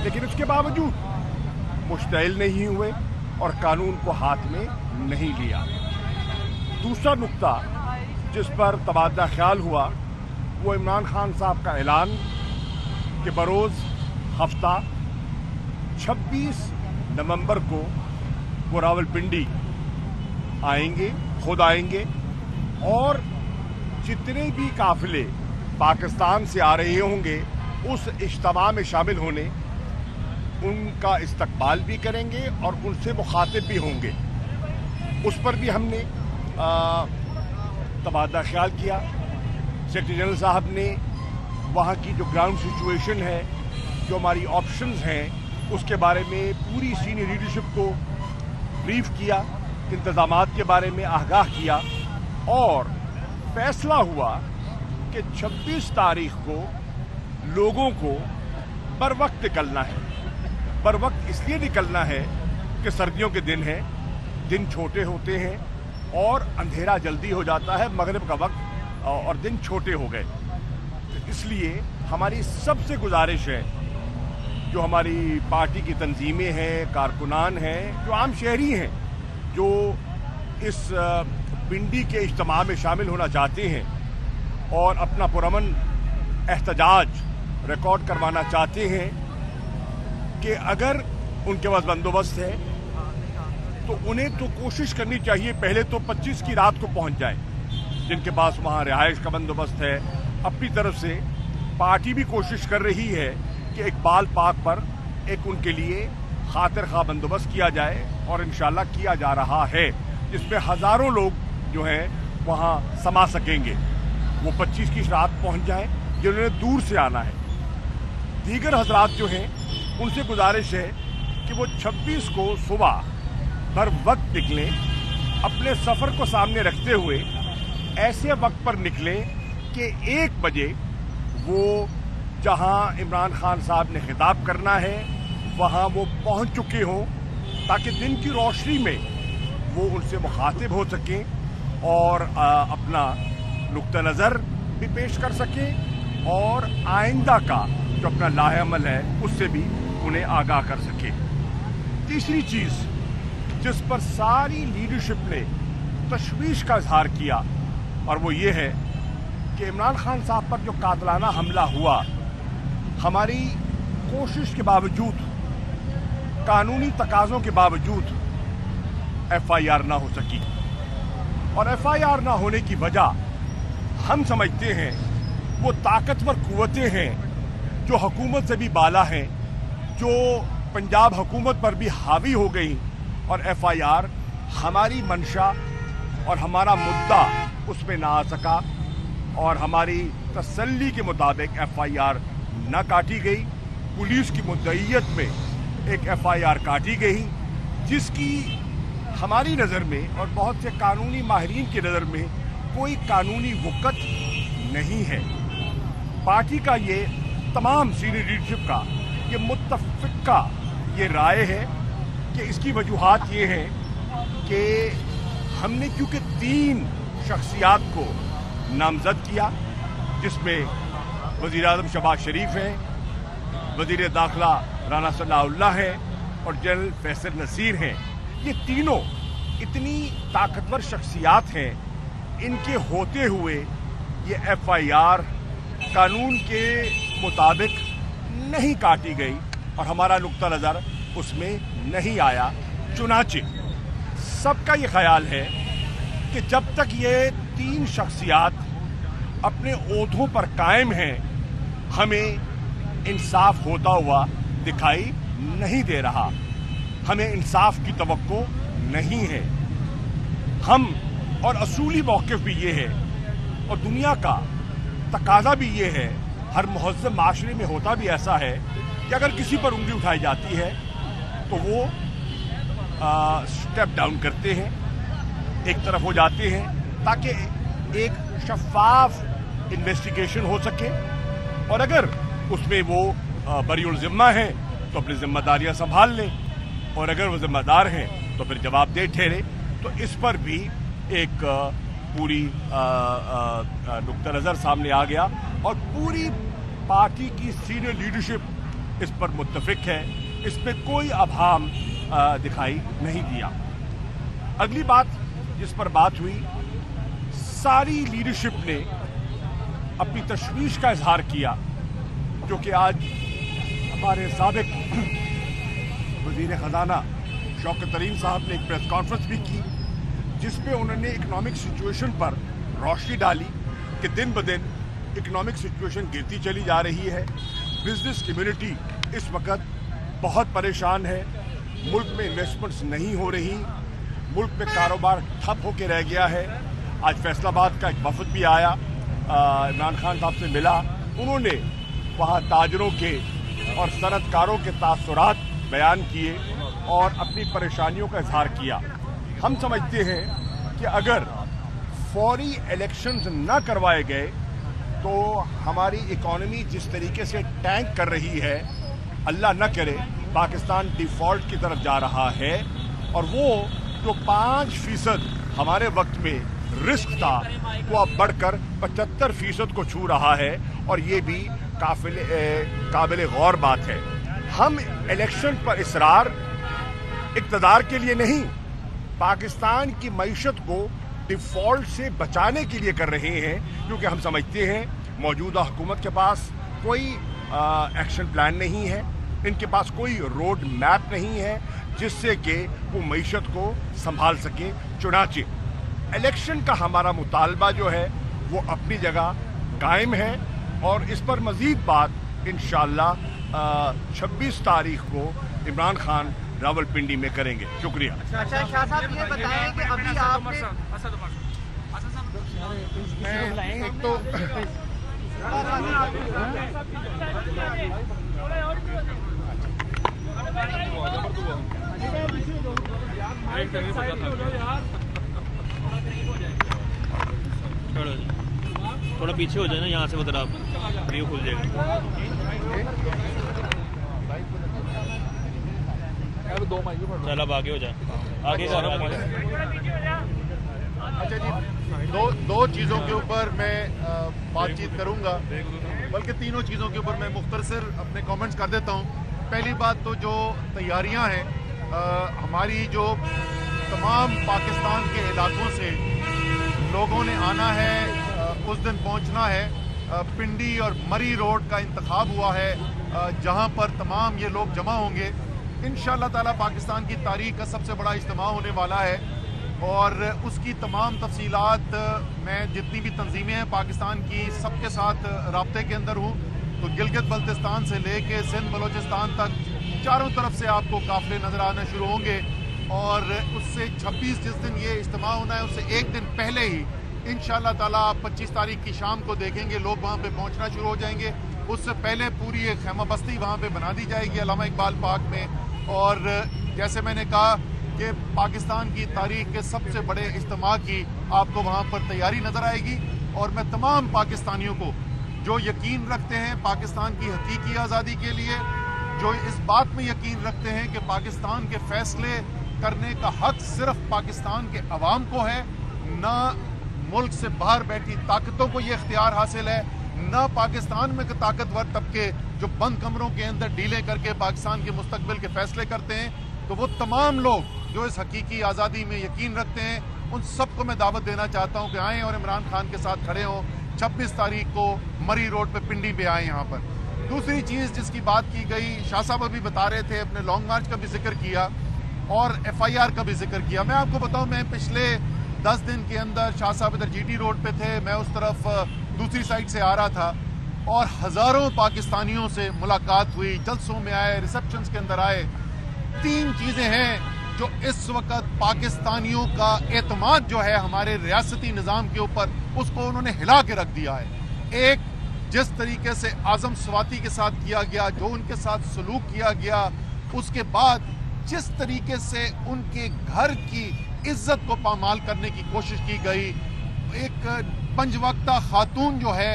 लेकिन उसके बावजूद मुश्तइल नहीं हुए और कानून को हाथ में नहीं लिया। दूसरा नुक्ता जिस पर तबादला ख्याल हुआ वो इमरान खान साहब का ऐलान कि बरोज़ हफ्ता 26 नवंबर को वो रावलपिंडी आएंगे, खुद आएंगे और जितने भी काफिले पाकिस्तान से आ रहे होंगे उस इज्तिमा में शामिल होने उनका इस्तकबाल भी करेंगे और उनसे मुखातिब भी होंगे। उस पर भी हमने तबादला ख्याल किया। सेक्रेटरी जनरल साहब ने वहाँ की जो ग्राउंड सिचुएशन है, जो हमारी ऑप्शंस हैं, उसके बारे में पूरी सीनियर लीडरशिप को ब्रीफ किया, इंतजामात के बारे में आगाह किया और फैसला हुआ कि 26 तारीख को लोगों को बर वक्त निकलना है। बर वक्त इसलिए निकलना है कि सर्दियों के दिन हैं, दिन छोटे होते हैं और अंधेरा जल्दी हो जाता है, मगरिब का वक्त और दिन छोटे हो गए। तो इसलिए हमारी सबसे गुजारिश है, जो हमारी पार्टी की तंजीमें हैं, कारकुनान हैं, जो आम शहरी हैं, जो इस पिंडी के इज्तिमा में शामिल होना चाहते हैं और अपना पुरअमन एहतजाज रिकॉर्ड करवाना चाहते हैं, कि अगर उनके पास बंदोबस्त है तो उन्हें तो कोशिश करनी चाहिए पहले तो 25 की रात को पहुंच जाए। जिनके पास वहां रिहाइश का बंदोबस्त है, अपनी तरफ से पार्टी भी कोशिश कर रही है कि इकबाल पार्क पर एक उनके लिए खातिर खा बंदोबस्त किया जाए और इंशाल्लाह किया जा रहा है, जिसमें हजारों लोग जो हैं वहां समा सकेंगे। वो 25 की रात पहुंच जाएं जिन्होंने दूर से आना है। दीगर हजरात जो हैं उनसे गुजारिश है कि वो 26 को सुबह बर वक्त निकलें, अपने सफर को सामने रखते हुए ऐसे वक्त पर निकलें कि 1 बजे वो जहां इमरान खान साहब ने खिताब करना है वहां वो पहुंच चुके हों, ताकि दिन की रोशनी में वो उनसे मुखातिब हो सकें और अपना नुक्ता नज़र भी पेश कर सकें और आइंदा का जो अपना लाहेअमल है उससे भी उन्हें आगाह कर सके। तीसरी चीज़ जिस पर सारी लीडरशिप ने तशवीश का इजहार किया और वो ये है कि इमरान खान साहब पर जो कातलाना हमला हुआ, हमारी कोशिश के बावजूद, कानूनी तकाज़ों के बावजूद FIR ना हो सकी। और FIR ना होने की वजह हम समझते हैं वो ताकतवर कुव्वतें हैं जो हुकूमत से भी बाला हैं, जो पंजाब हुकूमत पर भी हावी हो गई और FIR हमारी मंशा और हमारा मुद्दा उसमें ना आ सका और हमारी तसल्ली के मुताबिक FIR न काटी गई। पुलिस की मुद्दईयत में एक FIR काटी गई जिसकी हमारी नज़र में और बहुत से कानूनी माहिरीन की नज़र में कोई कानूनी वक़्त नहीं है। पार्टी का ये तमाम सीनियर लीडरशिप का ये मुत्तफ़िका ये राय है कि इसकी वजूहात ये हैं कि हमने क्योंकि 3 शख्सियात को नामजद किया, जिसमें वज़ीर आज़म शहबाज शरीफ हैं, वज़ीर दाखिला राना सनाउल्लाह हैं और जनरल फैसल नसीर हैं। ये तीनों इतनी ताकतवर शख्सियात हैं, इनके होते हुए ये FIR कानून के मुताबिक नहीं काटी गई और हमारा नुक्ता नज़र उसमें नहीं आया। चुनाचे सबका ये ख्याल है कि जब तक ये 3 शख्सियात अपने ओहदों पर कायम हैं, हमें इंसाफ होता हुआ दिखाई नहीं दे रहा, हमें इंसाफ की तवक्को नहीं है। हम और असूली मौक़िफ़ भी ये है और दुनिया का तकाज़ा भी ये है, हर मुहज़्ज़म माशरे में होता भी ऐसा है कि अगर किसी पर उंगली उठाई जाती है तो वो स्टेप डाउन करते हैं, एक तरफ हो जाते हैं, ताकि एक शफाफ इन्वेस्टिगेशन हो सके और अगर उसमें वो बरीउल ज़िम्मा हैं तो अपनी जिम्मेदारियां संभाल लें और अगर वो जिम्मेदार हैं तो फिर जवाबदेह ठहरे। तो इस पर भी एक पूरी नुक्ता नज़र सामने आ गया और पूरी पार्टी की सीनियर लीडरशिप इस पर मुत्तफिक है, इस पे कोई अभाम दिखाई नहीं दिया। अगली बात जिस पर बात हुई, सारी लीडरशिप ने अपनी तशवीश का इजहार किया, जो कि आज हमारे साबिक वज़ीर ख़जाना शौकत तरीन साहब ने एक प्रेस कॉन्फ्रेंस भी की, जिसमें उन्होंने इकोनॉमिक सिचुएशन पर रोशनी डाली कि दिन ब दिन इकोनॉमिक सिचुएशन गिरती चली जा रही है। बिजनेस कम्युनिटी इस वक्त बहुत परेशान है, मुल्क में इन्वेस्टमेंट्स नहीं हो रही, मुल्क में कारोबार ठप होकर रह गया है। आज फैसलाबाद का एक वफद भी आया, इमरान खान साहब से मिला, उन्होंने वहाँ ताजरों के और सनतकारों के तासुरात बयान किए और अपनी परेशानियों का इजहार किया। हम समझते हैं कि अगर फौरी इलेक्शंस न करवाए गए तो हमारी इकॉनमी जिस तरीके से टैंक कर रही है, अल्लाह न करे पाकिस्तान डिफ़ॉल्ट की तरफ जा रहा है, और वो जो 5% हमारे वक्त में रिस्क था वो अब बढ़कर 75% को छू रहा है, और ये भी काबिल गौर बात है। हम इलेक्शन पर इसरार इक़्तिदार के लिए नहीं, पाकिस्तान की मईशत को डिफ़ॉल्ट से बचाने के लिए कर रहे हैं, क्योंकि हम समझते हैं मौजूदा हुकूमत के पास कोई एक्शन प्लान नहीं है, इनके पास कोई रोड मैप नहीं है जिससे कि वो मईशत को संभाल सके। चुनाचे इलेक्शन का हमारा मुतालबा जो है वो अपनी जगह कायम है, और इस पर मज़ीद बात इंशाअल्लाह 26 तारीख को इमरान खान रावलपिंडी में करेंगे। शुक्रिया। अच्छा शाह साहब, ये बताएं कि अभी आपने एक तो थोड़ा पीछे हो जाए ना, यहाँ से उधर आप व्यू खुल जाएगा। 2 माइक चल अब आगे हो जाए, आगे कर आगे। अच्छा जी, दो चीज़ों के ऊपर मैं बातचीत करूंगा, बल्कि तीनों चीज़ों के ऊपर मैं मुख्तसर अपने कमेंट्स कर देता हूं। पहली बात तो जो तैयारियां हैं, हमारी जो तमाम पाकिस्तान के इलाकों से लोगों ने आना है, उस दिन पहुंचना है। पिंडी और मरी रोड का इंतखाब हुआ है, जहां पर तमाम ये लोग जमा होंगे। इंशाअल्लाह ताला पाकिस्तान की तारीख का सबसे बड़ा इज्तिमा होने वाला है, और उसकी तमाम तफसीलात मैं जितनी भी तंजीमें हैं पाकिस्तान की सबके साथ राब्ते के अंदर हूँ। तो गिलगित बल्तिस्तान से लेके सिंध बलोचिस्तान तक चारों तरफ से आपको काफ़िले नज़र आना शुरू होंगे, और उससे 26 जिस दिन ये इज्तिमा होना है उससे एक दिन पहले ही इंशाअल्लाह ताला 25 तारीख की शाम को देखेंगे लोग वहाँ पे पहुँचना शुरू हो जाएंगे। उससे पहले पूरी एक खैमा बस्ती वहाँ पे बना दी जाएगी अल्लामा इकबाल पार्क में, और जैसे मैंने कहा कि पाकिस्तान की तारीख के सबसे बड़े इज्तिमा की आपको वहाँ पर तैयारी नज़र आएगी। और मैं तमाम पाकिस्तानियों को जो यकीन रखते हैं पाकिस्तान की हकीकी आज़ादी के लिए, जो इस बात में यकीन रखते हैं कि पाकिस्तान के फैसले करने का हक सिर्फ पाकिस्तान के अवाम को है, ना मुल्क से बाहर बैठी ताकतों को ये इख्तियार हासिल है, ना पाकिस्तान में ताकतवर तबके जो बंद कमरों के अंदर डीलें करके पाकिस्तान के मुस्तकबिल के फैसले करते हैं। तो वो तमाम लोग जो इस हकीकी आज़ादी में यकीन रखते हैं, उन सबको मैं दावत देना चाहता हूँ कि आएँ और इमरान खान के साथ खड़े हों। 26 तारीख को मरी रोड पे पिंडी पे आए यहाँ पर। दूसरी चीज़ जिसकी बात की गई, शाह साहब अभी बता रहे थे, अपने लॉन्ग मार्च का भी जिक्र किया और FIR का भी जिक्र किया। मैं आपको बताऊँ, मैं पिछले 10 दिन के अंदर शाह साहब इधर GT रोड पे थे, मैं उस तरफ दूसरी साइड से आ रहा था, और हज़ारों पाकिस्तानियों से मुलाकात हुई, जलसों में आए, रिसेप्शंस के अंदर आए। 3 चीज़ें हैं जो इस वक्त पाकिस्तानियों का एतमाद जो है हमारे रियासती निज़ाम के ऊपर, उसको उन्होंने हिला के रख दिया है। एक, जिस तरीके से आज़म स्वाति के साथ किया गया, जो उनके साथ सलूक किया गया, उसके बाद जिस तरीके से उनके घर की इज्जत को पामाल करने की कोशिश की गई, एक पंजवक्ता खातून जो है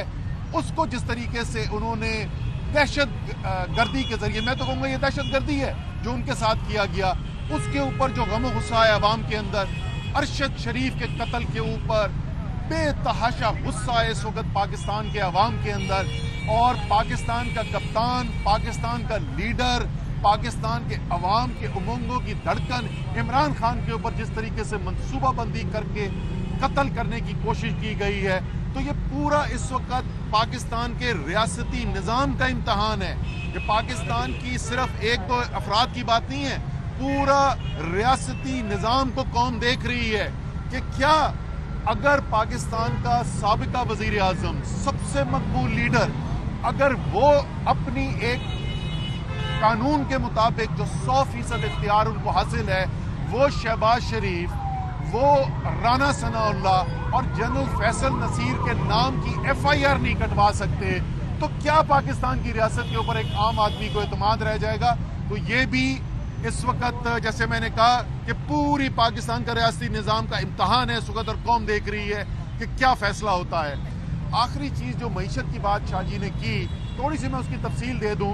उसको जिस तरीके से उन्होंने दहशत गर्दी के जरिए, मैं तो कहूँगा ये दहशत गर्दी है जो उनके साथ किया गया, उसके ऊपर जो गम गुस्सा है अवाम के अंदर, अरशद शरीफ के कत्ल के ऊपर बेतहाशा गुस्सा है इस वक्त पाकिस्तान के अवाम के अंदर, اور پاکستان کا کپتان، پاکستان کا لیڈر، پاکستان کے عوام کے امنگوں کی دھڑکن عمران خان کے اوپر جس طریقے سے منصوبہ بندی کر کے قتل کرنے کی کوشش کی گئی ہے، تو یہ پورا اس وقت پاکستان کے ریاستی نظام کا امتحان ہے۔ یہ پاکستان کی صرف ایک دو افراد کی بات نہیں ہے، پورا ریاستی نظام کو قوم دیکھ رہی ہے کہ کیا اگر پاکستان کا سابقہ وزیر اعظم، سب سے مقبول لیڈر، اگر وہ اپنی ایک قانون کے مطابق جو 100% اختیار ان کو حاصل ہے، وہ شہباز شریف، وہ رانا ثناء اللہ اور جنرل فیصل نصیر کے نام کی FIR نہیں کٹوا سکتے، تو کیا پاکستان کی ریاست کے اوپر ایک عام آدمی کو اعتماد رہ جائے گا؟ تو یہ بھی اس وقت جیسے میں نے کہا کہ پوری پاکستان کا ریاستی نظام کا امتحان ہے اس وقت، اور قوم دیکھ رہی ہے کہ کیا فیصلہ ہوتا ہے۔ آخری چیز جو معیشت کی بات شاہ جی نے کی، تھوڑی سی میں اس کی تفصیل دے دوں۔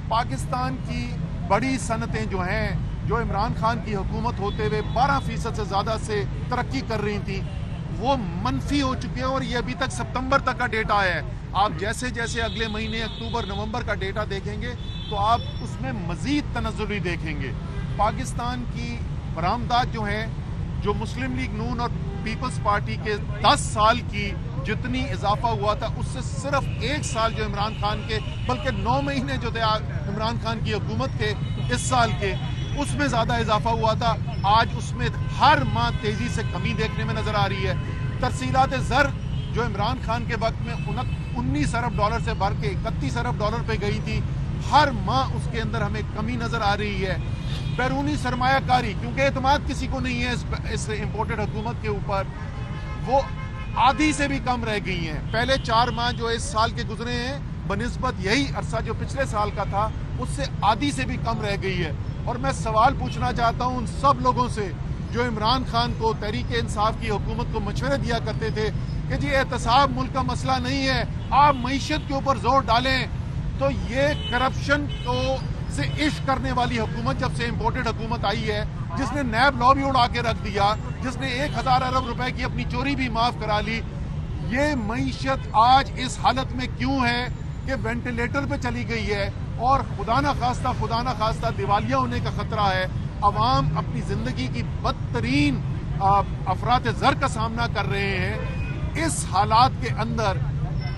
پاکستان کی بڑی صنعتیں جو ہیں، جو عمران خان کی حکومت ہوتے ہوئے 12% سے زیادہ سے ترقی کر رہی تھیں، وہ منفی ہو چکی ہیں، اور یہ ابھی تک ستمبر تک کا ڈیٹا ہے۔ آپ جیسے جیسے اگلے مہینے اکتوبر نومبر کا ڈیٹا دیکھیں گے تو آپ اس میں مزید تنزل بھی دیکھیں گے۔ پاکستان کی برآمدات جو ہیں، جو مسلم لیگ نون اور پیپلز پارٹی کے 10 سال کی جتنی اضافہ ہوا تھا، اس سے صرف 1 سال جو عمران خان کے، بلکہ 9 مہینے جو تھے عمران خان کی حکومت کے اس سال کے، اس میں زیادہ اضافہ ہوا تھا۔ آج اس میں ہر ماہ تیزی سے کمی دیکھنے میں نظر آ رہی ہے۔ ترسیلات زر جو عمران خان کے وقت میں 19 ارب ڈالر سے بڑھ کے 31 ارب ڈالر پہ گئی تھی، ہر ماہ اس کے اندر ہمیں کمی نظر آ رہی ہے۔ بیرونی سرمایہ کاری، کیونکہ اعتماد کسی کو نہیں ہے اس امپورٹڈ حکومت کے اوپر، وہ آدھی سے بھی کم رہ گئی ہیں۔ پہلے 4 ماہ جو اس سال کے گزرے ہیں بنسبت یہی عرصہ جو پچھلے سال کا تھا، اس سے آدھی سے بھی کم رہ گئی ہے۔ اور میں سوال پوچھنا چاہتا ہوں ان سب لوگوں سے جو عمران خان کو، تحریک انصاف کی حکومت کو مشورے دیا کرتے تھے کہ جی احتساب ملک کا مسئلہ نہیں ہے، آپ معیشت کے اوپر زور ڈالیں، تو یہ کرپشن کو سے عشق کرنے والی حکومت جب سے امپورٹڈ حکومت آئی ہے، جس نے نیب لا بھی اڑا کے رکھ دیا، جس نے 1000 ارب روپے کی اپنی چوری بھی معاف کرا لی، یہ معیشت آج اس حالت میں کیوں ہے کہ وینٹیلیٹر پہ چلی گئی ہے اور خدا نہ خواستہ دیوالیہ ہونے کا خطرہ ہے۔ عوام اپنی زندگی کی بدترین افراط زر کا سامنا کر رہے ہیں۔ اس حالات کے اندر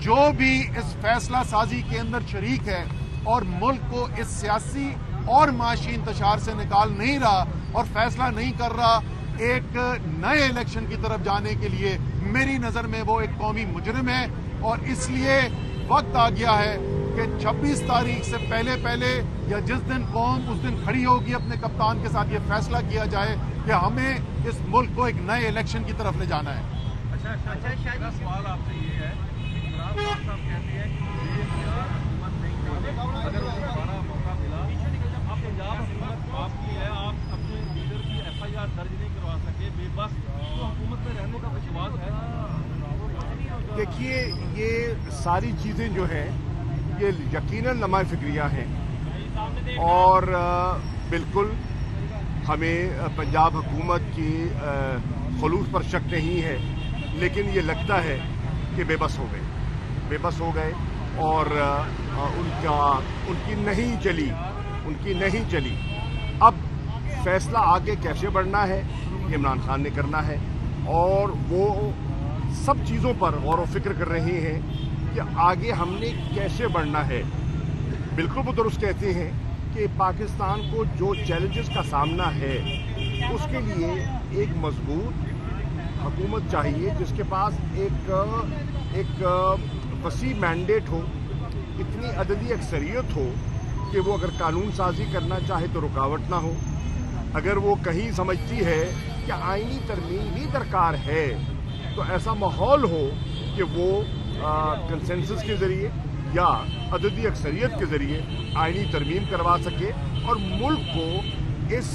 جو بھی اس فیصلہ سازی کے اندر شریک ہے اور ملک کو اس سیاسی اور معاشی انتشار سے نکال نہیں رہا اور فیصلہ نہیں کر رہا ایک نئے الیکشن کی طرف جانے کے لیے، میری نظر میں وہ ایک قومی مجرم ہے، اور اس لیے وقت آ گیا ہے کہ 26 تاریخ سے پہلے یا جس دن قوم اس دن کھڑی ہوگی اپنے کپتان کے ساتھ، یہ فیصلہ کیا جائے کہ ہمیں اس ملک کو ایک نئے الیکشن کی طرف لے جانا ہے۔ میرا سوال آپ سے یہ ہے کہ عمران خان صاحب کہتے ہیں کہ یہ حکومت نہیں، اگر انہیں دوبارہ موقع ملا، آپ پنجاب حکومت آپ کی ہے، آپ اپنے لیڈر کی FIR درج نہیں کروا سکے، بے بس، تو حکومت میں رہنے کا کچھ بات ہے؟ دیکھیے، یہ ساری چیزیں جو ہیں یہ یقیناً لمحہ فکریہ ہیں، اور بالکل ہمیں پنجاب حکومت کی خلوص پر شک نہیں ہے، لیکن یہ لگتا ہے کہ بے بس ہو گئے اور ان کی نہیں چلی۔ اب فیصلہ آگے کیسے بڑھنا ہے یہ عمران خان نے کرنا ہے، اور وہ سب چیزوں پر غور و فکر کر رہے ہیں کہ آگے ہم نے کیسے بڑھنا ہے۔ بالکل وہ درست کہتے ہیں کہ پاکستان کو جو چیلنجز کا سامنا ہے اس کے لیے ایک مضبوط حکومت چاہیے، جس کے پاس ایک وسیع مینڈیٹ ہو، اتنی عددی اکثریت ہو کہ وہ اگر قانون سازی کرنا چاہے تو رکاوٹ نہ ہو، اگر وہ کہیں سمجھتی ہے کہ آئینی ترمیم بھی درکار ہے تو ایسا ماحول ہو کہ وہ کنسنسس کے ذریعے یا عددی اکثریت کے ذریعے آئینی ترمیم کروا سکے اور ملک کو اس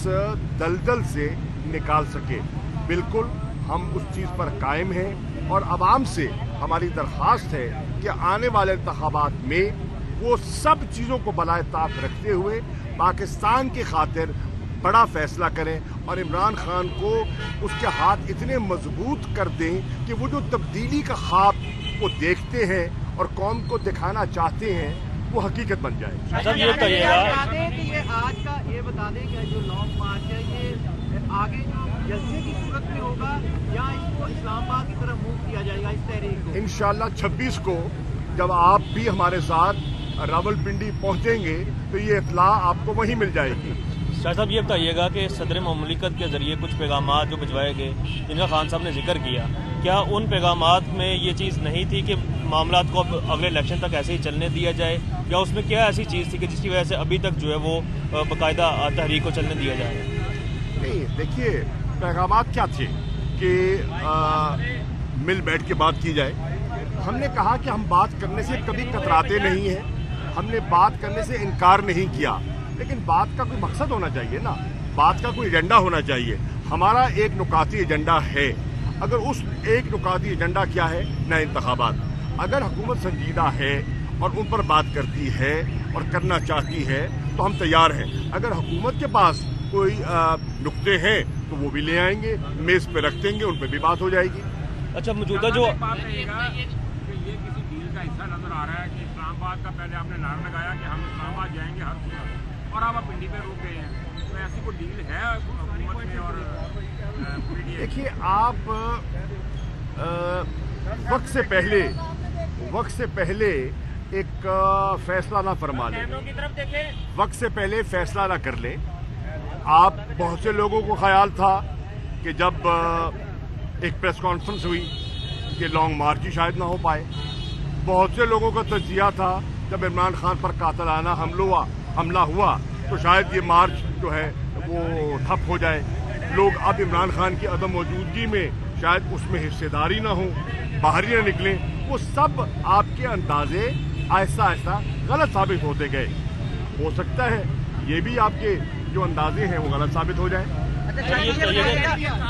دلدل سے نکال سکے۔ بالکل ہم اس چیز پر قائم ہیں، اور عوام سے ہماری درخواست ہے کہ آنے والے انتخابات میں وہ سب چیزوں کو بالائے طاق رکھتے ہوئے پاکستان کی خاطر بڑا فیصلہ کریں اور عمران خان کو اس کے ہاتھ اتنے مضبوط کر دیں کہ وہ جو تبدیلی کا خواب وہ دیکھتے ہیں और कौम को दिखाना चाहते हैं वो हकीकत बन जाए। सर ये बताइएगा, बता दें कि ये आज का ये बता दें कि जो लॉन्ग मार्च है ये आगे जो जलसे की सूरत में होगा या इसको इस्लामाबाद की तरफ मूव किया जाएगा इस तहरीक को? इंशाल्लाह 26 को जब आप भी हमारे साथ रावलपिंडी पहुंचेंगे तो ये इत्तला आपको वहीं मिल जाएगी। शाह साहब ये बताइएगा कि सदर ममलिकत के ज़रिए कुछ पैगामात जो भिजवाए गए जिनका खान साहब ने जिक्र किया, क्या उन पैगामात में ये चीज़ नहीं थी कि मामलात को अब अगले इलेक्शन तक ऐसे ही चलने दिया जाए, या उसमें क्या ऐसी चीज़ थी कि जिसकी वजह से अभी तक जो है वो बाकायदा तहरीक को चलने दिया जाए? नहीं, देखिए पैगामात क्या थे कि मिल बैठ के बात की जाए। हमने कहा कि हम बात करने से कभी कतराते नहीं हैं, हमने बात करने से इनकार नहीं किया, लेकिन बात का कोई मकसद होना चाहिए ना, बात का कोई एजेंडा होना चाहिए। हमारा एक नुकाती एजेंडा है, अगर उस एक नुकाती एजेंडा क्या है ना इंतखाबात, अगर हुकूमत संजीदा है और उन पर बात करती है और करना चाहती है तो हम तैयार हैं। अगर हुकूमत के पास कोई नुक्ते हैं तो वो भी ले आएंगे, मेज़ पे रख देंगे, उन पर भी बात हो जाएगी। अच्छा, मौजूदा जो बात रहेगा कि ये किसी डील का हिस्सा नजर आ रहा है कि इस्लामाबाद का पहले आपने नारा लगाया कि हम इस्लामाबाद जाएंगे हर सूरत, और आप पिंडी पे रुक गए हैं, तो ऐसी कोई डील है हुकूमत में? और देखिए, आप वक्त से पहले एक फैसला ना फरमा लें, वक्त से पहले फैसला ना कर लें। आप बहुत से लोगों को ख्याल था कि जब एक प्रेस कॉन्फ्रेंस हुई कि लॉन्ग मार्च ही शायद ना हो पाए, बहुत से लोगों का तजिया था जब इमरान खान पर कातिलाना हमला हुआ तो शायद ये मार्च जो है वो ठप हो जाए, लोग अब इमरान खान की अदम मौजूदगी में शायद उसमें हिस्सेदारी ना हो, बाहर ही ना निकलें। वो सब आपके अंदाजे आहिस्ता आहिस्ता गलत साबित होते गए। हो सकता है ये भी आपके जो अंदाजे हैं वो गलत साबित हो जाए।